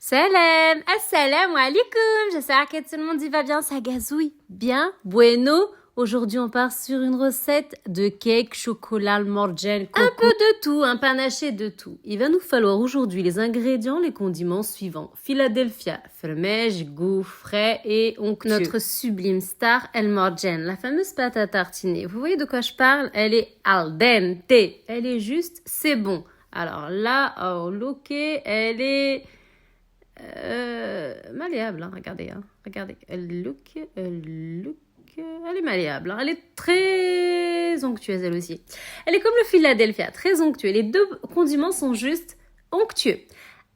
Salam, assalamu alaikum. J'espère que tout le monde y va bien, ça gazouille bien. Bueno, aujourd'hui on part sur une recette de cake chocolat morgel coco. Un peu de tout, un panaché de tout. Il va nous falloir aujourd'hui les ingrédients, les condiments suivants. Philadelphia, fromage, goût frais et onctueux. Notre sublime star El Morgen, la fameuse pâte à tartiner. Vous voyez de quoi je parle? Elle est al dente. Elle est juste, c'est bon. Alors là, oh, look, elle est... malléable, hein, regardez, elle est malléable, hein, elle est très onctueuse elle aussi. Elle est comme le Philadelphia, très onctueux. Les deux condiments sont juste onctueux.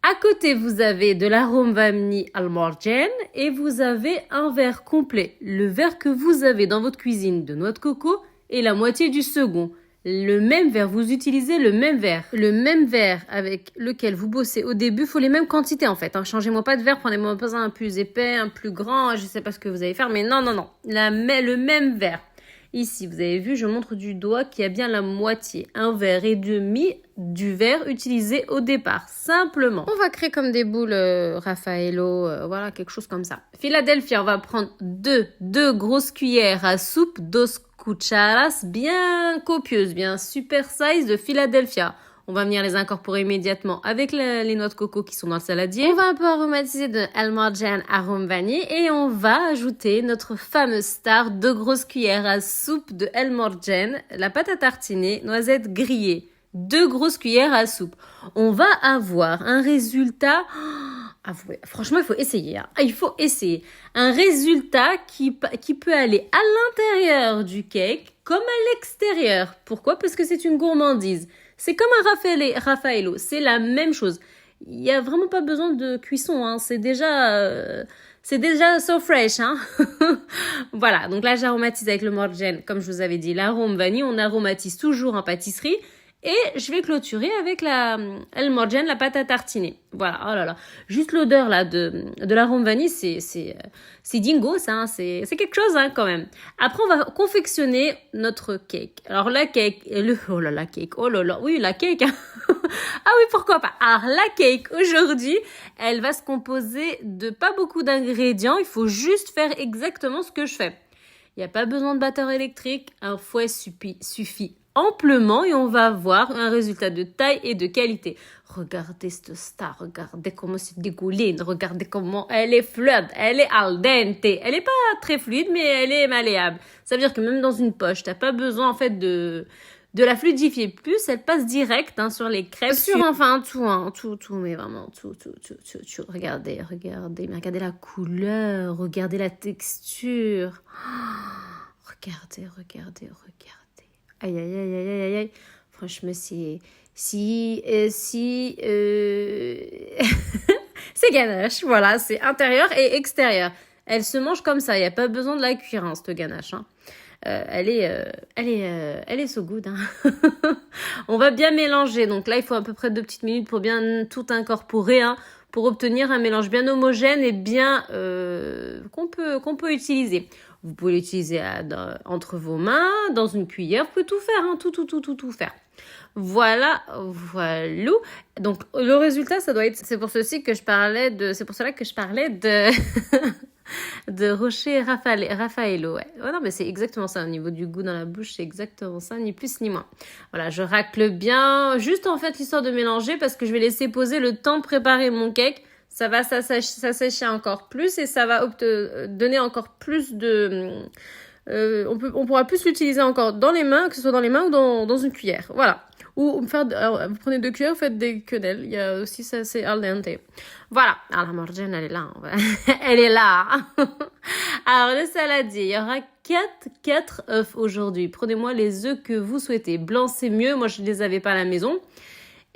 À côté, vous avez de l'arôme vanille al morgen et vous avez un verre complet. Le verre que vous avez dans votre cuisine de noix de coco et la moitié du second. Le même verre, vous utilisez le même verre. Le même verre avec lequel vous bossez au début, il faut les mêmes quantités en fait. Hein. Changez-moi pas de verre, prenez-moi pas un plus épais, un plus grand, je sais pas ce que vous allez faire, mais non. Le même verre. Ici, vous avez vu, je montre du doigt qu'il y a bien la moitié. Un verre et demi du verre utilisé au départ, simplement. On va créer comme des boules Raffaello, voilà, quelque chose comme ça. Philadelphia, on va prendre deux grosses cuillères à soupe, dos cucharas bien copieuses, bien super size de Philadelphia. On va venir les incorporer immédiatement avec les noix de coco qui sont dans le saladier. On va un peu aromatiser de El Morgen arôme vanille et on va ajouter notre fameuse star, 2 grosses cuillères à soupe de El Morgen, la pâte à tartiner, noisettes grillées. 2 grosses cuillères à soupe. On va avoir un résultat... franchement, il faut essayer. Hein. Il faut essayer. Un résultat qui peut aller à l'intérieur du cake comme à l'extérieur. Pourquoi? Parce que c'est une gourmandise. C'est comme un Raffaello. C'est la même chose. Il n'y a vraiment pas besoin de cuisson. Hein. C'est déjà so fresh. Hein. Voilà. Donc là, j'aromatise avec le morgen. Comme je vous avais dit, l'arôme vanille. On aromatise toujours en pâtisserie. Et je vais clôturer avec El Morgen, la pâte à tartiner. Voilà, oh là là. Juste l'odeur là de l'arôme vanille, c'est dingo ça, hein. C'est quelque chose hein, quand même. Après, on va confectionner notre cake. Alors la cake, la cake, oui la cake. Hein. Ah oui, pourquoi pas. Alors la cake aujourd'hui, elle va se composer de pas beaucoup d'ingrédients. Il faut juste faire exactement ce que je fais. Il n'y a pas besoin de batteur électrique, un fouet suffit amplement et on va avoir un résultat de taille et de qualité. Regardez cette star, regardez comment c'est dégouline, regardez comment elle est fluide, elle est al dente. Elle est pas très fluide mais elle est malléable. Ça veut dire que même dans une poche, t'as pas besoin en fait de la fluidifier plus, elle passe direct hein, sur les crêpes. Sur enfin tout, hein, tout, mais vraiment tout. Regardez, mais regardez la couleur, regardez la texture. Oh, regardez. Aïe. Franchement, c'est c'est ganache, voilà, c'est intérieur et extérieur. Elle se mange comme ça, il n'y a pas besoin de la cuire, hein, cette ganache. Hein. Elle est so good. Hein. On va bien mélanger. Donc là, il faut à peu près 2 petites minutes pour bien tout incorporer, hein, pour obtenir un mélange bien homogène et bien qu'on peut utiliser. Vous pouvez l'utiliser entre vos mains, dans une cuillère, vous pouvez tout faire, hein, tout faire. Voilà. Donc le résultat, ça doit être. C'est pour cela que je parlais de de Rocher Raffaello. Ouais. Oh non, mais c'est exactement ça. Au niveau du goût dans la bouche, c'est exactement ça, ni plus ni moins. Voilà, je racle bien. Juste en fait l'histoire de mélanger parce que je vais laisser poser le temps de préparer mon cake. Ça va s'assécher encore plus et ça va donner encore plus de... on pourra plus l'utiliser encore dans les mains, que ce soit dans les mains ou dans une cuillère. Voilà. Ou alors, vous prenez 2 cuillères, vous faites des quenelles. Il y a aussi ça, c'est al dente. Voilà. Alors la morgane, elle est là. Elle est là. Alors le saladier, il y aura 4 œufs aujourd'hui. Prenez-moi les œufs que vous souhaitez. Blanc, c'est mieux. Moi, je ne les avais pas à la maison.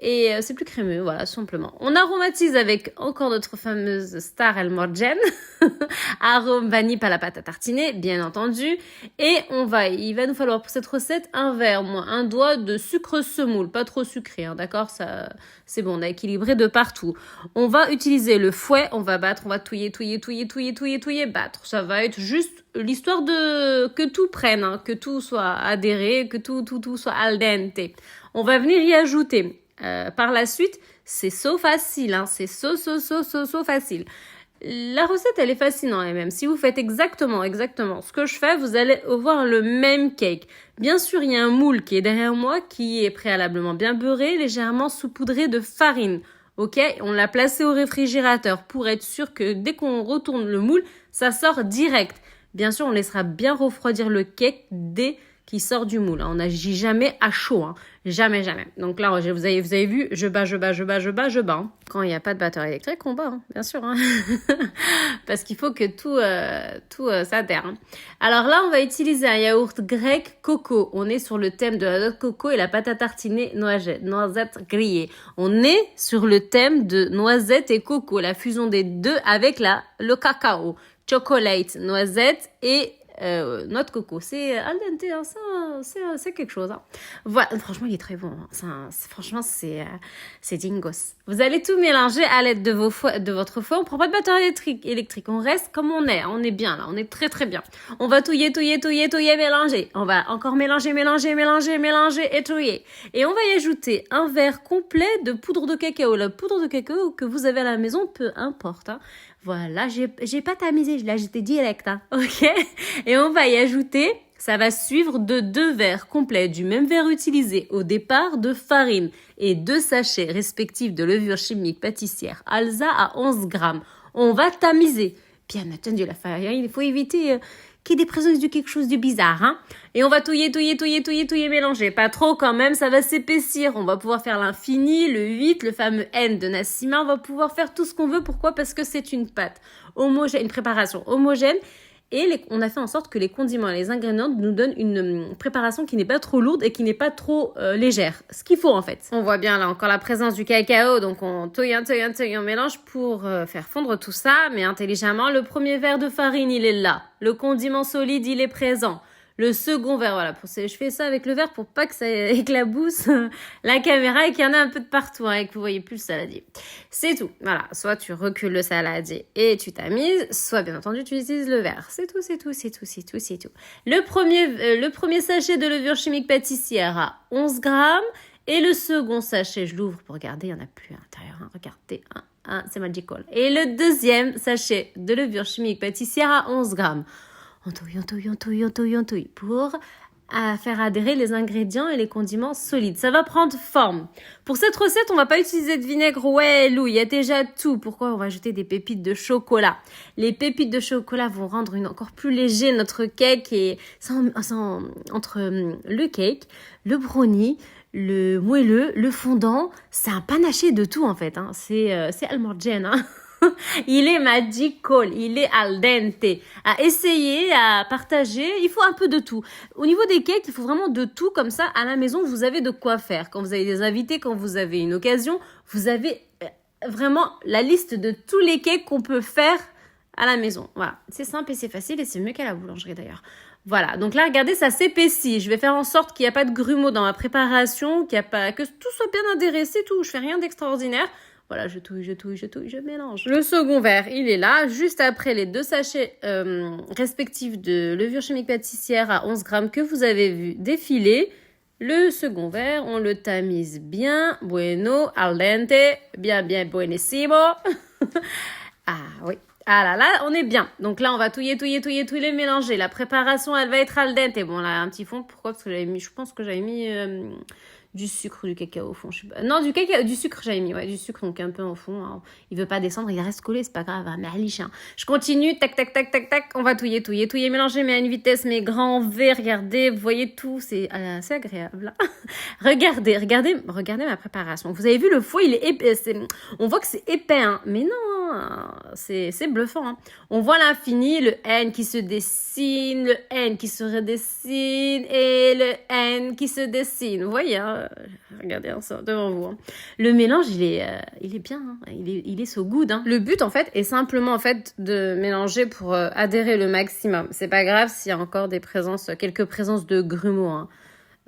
Et c'est plus crémeux, voilà, simplement. On aromatise avec encore notre fameuse star El Morgen. Arôme vanille à la pâte à tartiner, bien entendu. Et il va nous falloir pour cette recette un verre, un doigt de sucre semoule. Pas trop sucré, hein, d'accord? Ça, c'est bon, on a équilibré de partout. On va utiliser le fouet, on va battre, on va touiller, battre. Ça va être juste l'histoire que tout prenne, hein, que tout soit adhéré, que tout soit al dente. On va venir y ajouter par la suite, c'est so facile, hein, c'est so facile. La recette, elle est facile en elle-même. Si vous faites exactement ce que je fais, vous allez avoir le même cake. Bien sûr, il y a un moule qui est derrière moi, qui est préalablement bien beurré, légèrement saupoudré de farine. Ok, on l'a placé au réfrigérateur pour être sûr que dès qu'on retourne le moule, ça sort direct. Bien sûr, on laissera bien refroidir le cake dès qu'il sort du moule. On n'agit jamais à chaud, hein. Jamais. Donc là, vous avez vu, je bats. Hein. Quand il n'y a pas de batteur électrique, on bat, hein, bien sûr. Hein. Parce qu'il faut que tout s'adhère. Hein. Alors là, on va utiliser un yaourt grec coco. On est sur le thème de la noix de coco et la pâte à tartiner noisettes grillées. On est sur le thème de noisettes et coco, la fusion des deux avec le cacao, chocolate, noisette et noix de coco. C'est al dente, hein, c'est quelque chose. Hein. Voilà, franchement, il est très bon. Hein. Franchement, c'est dingos. Vous allez tout mélanger à l'aide de votre fouet. On prend pas de batteur électrique. On reste comme on est. On est bien là. On est très très bien. On va touiller, mélanger. On va encore mélanger et touiller. Et on va y ajouter un verre complet de poudre de cacao. La poudre de cacao que vous avez à la maison, peu importe. Hein. Voilà, j'ai pas tamisé, je l'ai ajouté direct, hein, ok? Et on va y ajouter, ça va suivre de 2 verres complets du même verre utilisé au départ de farine et 2 sachets respectifs de levure chimique pâtissière Alza à 11 grammes. On va tamiser. Bien entendu, la farine, il faut éviter qu'il y ait des présences de quelque chose de bizarre, hein. Et on va touiller, mélanger. Pas trop quand même, ça va s'épaissir. On va pouvoir faire l'infini, le 8, le fameux N de Nassima. On va pouvoir faire tout ce qu'on veut. Pourquoi? Parce que c'est une pâte homogène, une préparation homogène. Et on a fait en sorte que les condiments et les ingrédients nous donnent une préparation qui n'est pas trop lourde et qui n'est pas trop légère. Ce qu'il faut en fait. On voit bien là encore la présence du cacao. Donc on touille, on mélange pour faire fondre tout ça. Mais intelligemment, le premier verre de farine, il est là. Le condiment solide, il est présent. Le second verre, voilà, je fais ça avec le verre pour pas que ça éclabousse la caméra et qu'il y en a un peu de partout, hein, et que vous voyez plus le saladier. C'est tout, voilà. Soit tu recules le saladier et tu tamises, soit bien entendu tu utilises le verre. C'est tout. Le premier sachet de levure chimique pâtissière à 11 grammes et le second sachet, je l'ouvre pour regarder, il n'y en a plus à l'intérieur, hein, regardez, c'est magical. Et le deuxième sachet de levure chimique pâtissière à 11 grammes. On touille pour faire adhérer les ingrédients et les condiments solides. Ça va prendre forme. Pour cette recette, on va pas utiliser de vinaigre. Ouais, Lou, il y a déjà tout. Pourquoi on va ajouter des pépites de chocolat? Les pépites de chocolat vont rendre encore plus léger notre cake et entre le cake, le brownie, le moelleux, le fondant, c'est un panaché de tout en fait. Hein. C'est almorgène, hein. Il est magical, il est al dente. À essayer, à partager, il faut un peu de tout. Au niveau des cakes, il faut vraiment de tout. Comme ça, à la maison, vous avez de quoi faire. Quand vous avez des invités, quand vous avez une occasion, vous avez vraiment la liste de tous les cakes qu'on peut faire à la maison. Voilà, c'est simple et c'est facile et c'est mieux qu'à la boulangerie d'ailleurs. Voilà, donc là, regardez, ça s'épaissit. Je vais faire en sorte qu'il n'y a pas de grumeaux dans ma préparation, que tout soit bien adhéré, c'est tout. Je fais rien d'extraordinaire. Voilà, je touille, je mélange. Le second verre, il est là, juste après les 2 sachets respectifs de levure chimique pâtissière à 11 grammes que vous avez vu défiler. Le second verre, on le tamise bien, bueno, al dente, bien, buenissimo. Ah oui. Ah là, on est bien. Donc là, on va touiller, mélanger. La préparation, elle va être al dente. Bon, là, un petit fond. Pourquoi? Parce que je pense que j'avais mis du sucre, du cacao au fond. Je sais pas. Non, du sucre, j'avais mis. Ouais, du sucre, donc un peu au fond. Hein. Il veut pas descendre, il reste collé, c'est pas grave. Hein. Mais hein. Je continue. Tac. On va touiller, mélanger, mais à une vitesse, mais grand V. Regardez, vous voyez tout. C'est assez agréable. Là. regardez ma préparation. Vous avez vu, le fouet, il est épais. On voit que c'est épais, hein. Mais non, c'est bluffant. Hein. On voit l'infini, le N qui se dessine, le N qui se redessine et le N qui se dessine. Vous voyez, hein. Regardez ça devant vous. Hein. Le mélange, il est bien. Hein. Il est so good. Hein. Le but, en fait, est simplement en fait de mélanger pour adhérer le maximum. C'est pas grave s'il y a encore quelques présences de grumeaux. Hein.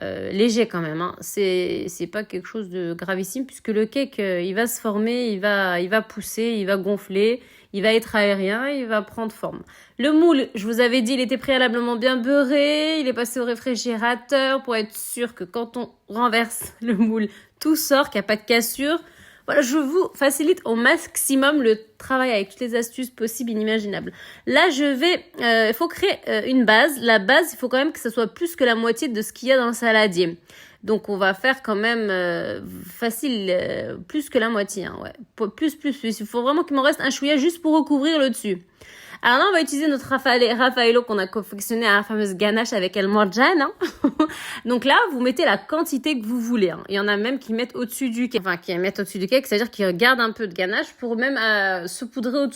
léger quand même. Hein. C'est pas quelque chose de gravissime puisque le cake, il va se former, il va pousser, il va gonfler, il va être aérien, il va prendre forme. Le moule, je vous avais dit, il était préalablement bien beurré, il est passé au réfrigérateur pour être sûr que quand on renverse le moule, tout sort, qu'il n'y a pas de cassure. Voilà, je vous facilite au maximum le travail avec toutes les astuces possibles et inimaginables. Là, il faut créer une base. La base, il faut quand même que ça soit plus que la moitié de ce qu'il y a dans le saladier. Donc, on va faire quand même facile, plus que la moitié. Hein, ouais. Plus. Il faut vraiment qu'il m'en reste un chouïa juste pour recouvrir le dessus. Alors là, on va utiliser notre Raffaello qu'on a confectionné à la fameuse ganache avec El Morjan. Hein. Donc là, vous mettez la quantité que vous voulez. Hein. Il y en a même qui mettent au-dessus du cake. Enfin, qui mettent au-dessus du cake, c'est-à-dire qu'ils gardent un peu de ganache pour même saupoudrer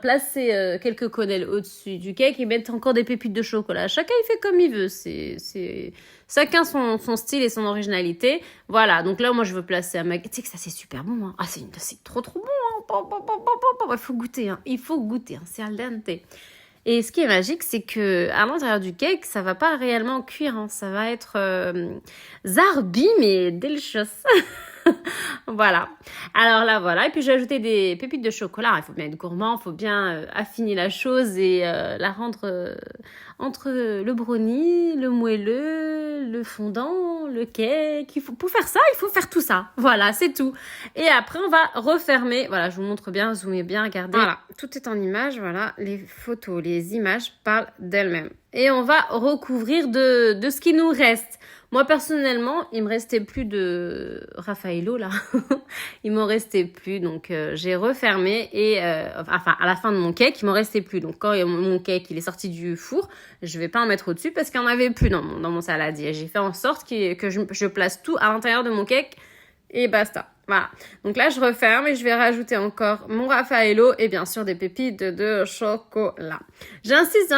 placer quelques quenelles au-dessus du cake et mettre encore des pépites de chocolat. Chacun, il fait comme il veut. C'est chacun son style et son originalité. Voilà, donc là, moi, je veux placer à ma... Tu sais que ça, c'est super bon. Hein. Ah, c'est trop bon. Hein. Il faut goûter. Hein. Il faut goûter. Hein. C'est al dente. Et ce qui est magique, c'est que à l'intérieur du cake, ça va pas réellement cuire. Hein. Ça va être zarbi, mais delicious. Voilà. Alors là, voilà. Et puis, j'ai ajouté des pépites de chocolat. Il faut bien être gourmand. Il faut bien affiner la chose et la rendre entre le brownie, le moelleux, le fondant, le cake. Pour faire ça, il faut faire tout ça. Voilà, c'est tout. Et après, on va refermer. Voilà, je vous montre bien, zoomez bien, regardez. Voilà, tout est en image. Voilà, les photos, les images parlent d'elles-mêmes. Et on va recouvrir de ce qui nous reste. Moi, personnellement, il me restait plus de Raffaello, là. Il m'en restait plus, donc j'ai refermé et... à la fin de mon cake, il m'en restait plus. Donc, quand mon cake, il est sorti du four, je vais pas en mettre au-dessus parce qu'il n'y en avait plus dans mon saladier. J'ai fait en sorte que je place tout à l'intérieur de mon cake et basta. Voilà. Donc là, je referme et je vais rajouter encore mon Raffaello et bien sûr des pépites de chocolat. J'insiste.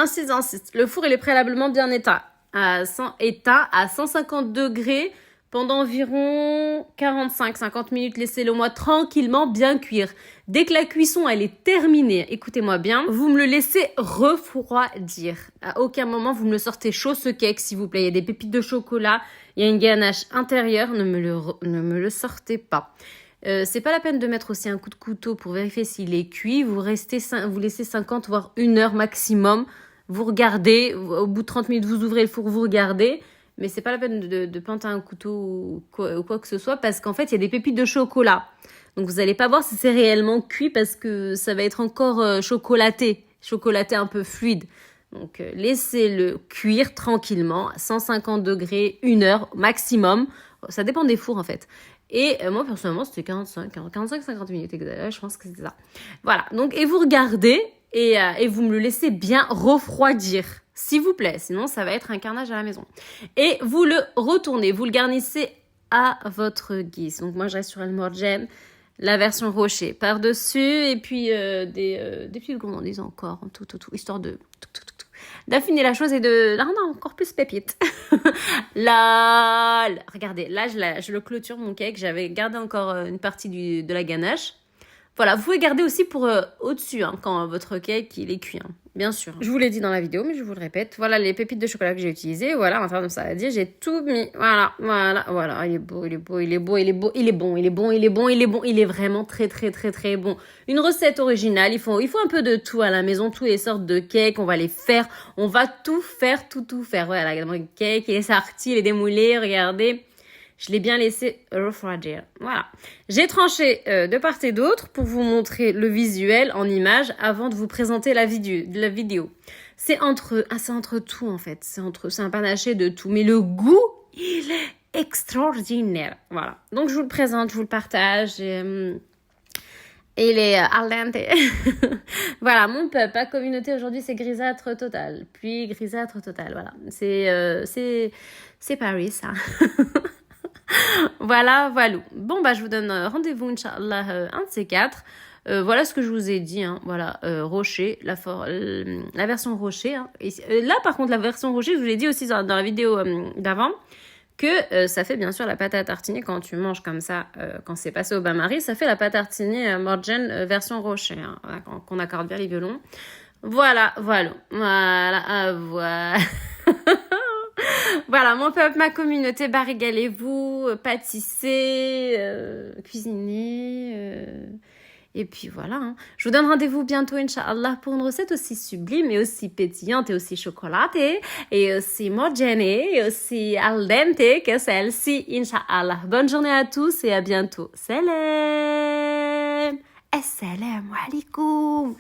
Le four, il est préalablement bien éteint à 150 degrés pendant environ 45-50 minutes. Laissez-le moi tranquillement bien cuire. Dès que la cuisson elle est terminée, écoutez-moi bien, vous me le laissez refroidir. À aucun moment vous me le sortez chaud ce cake s'il vous plaît. Il y a des pépites de chocolat, il y a une ganache intérieure, ne me le sortez pas. C'est pas la peine de mettre aussi un coup de couteau pour vérifier s'il est cuit. Vous laissez 50 voire 1 heure maximum. Vous regardez, au bout de 30 minutes, vous ouvrez le four, vous regardez. Mais c'est pas la peine de planter un couteau ou quoi que ce soit parce qu'en fait, il y a des pépites de chocolat. Donc, vous allez pas voir si c'est réellement cuit parce que ça va être encore chocolaté un peu fluide. Donc, laissez-le cuire tranquillement, 150 degrés, 1 heure maximum. Ça dépend des fours, en fait. Et moi, personnellement, c'était 45-50 minutes. Je pense que c'est ça. Voilà. Donc, et vous regardez et vous me le laissez bien refroidir. S'il vous plaît, sinon ça va être un carnage à la maison. Et vous le retournez, vous le garnissez à votre guise. Donc moi je reste sur El Morjan, la version rocher par-dessus et puis des petites gourmandises encore, tout, histoire de d'affiner la chose et de la rendre encore plus pépite. Là, regardez, là je le clôture mon cake, j'avais gardé encore une partie de la ganache. Voilà, vous pouvez garder aussi pour au-dessus hein, quand votre cake il est cuit, hein, bien sûr. Je vous l'ai dit dans la vidéo, mais je vous le répète. Voilà les pépites de chocolat que j'ai utilisées. Voilà, à l'intérieur de saladier, j'ai tout mis. Voilà. Il est beau. Il est vraiment très, très, très, très bon. Une recette originale. Il faut un peu de tout à la maison, toutes les sortes de cakes. On va les faire. On va tout faire. Voilà, mon cake, il est sorti, il est démoulé. Regardez. Je l'ai bien laissé refroidir. Voilà. J'ai tranché de part et d'autre pour vous montrer le visuel en image avant de vous présenter la vidéo. C'est entre tout en fait. C'est un panaché de tout. Mais le goût, il est extraordinaire. Voilà. Donc je vous le présente, je vous le partage. Il est al dente. Voilà, mon peuple, la communauté aujourd'hui, c'est grisâtre total. Puis grisâtre total, voilà. C'est Paris, ça. Voilà. Bon, je vous donne rendez-vous, Inch'Allah, un de ces quatre. Voilà ce que je vous ai dit. Hein. Voilà, rocher, la version rocher. Hein. Là, par contre, la version rocher, je vous l'ai dit aussi dans la vidéo d'avant, que ça fait bien sûr la pâte à tartiner quand tu manges comme ça, quand c'est passé au bain-marie, ça fait la pâte à tartiner Morjan version rocher, hein, qu'on accorde bien les violons. Voilà. Voilà, mon peuple, ma communauté, bah régalez-vous, pâtissez, cuisinez. Et puis voilà, hein. Je vous donne rendez-vous bientôt, Inch'Allah, pour une recette aussi sublime et aussi pétillante et aussi chocolatée et aussi morgianée et aussi al dente que celle-ci, Inch'Allah. Bonne journée à tous et à bientôt. Salam! Assalamu alaikum!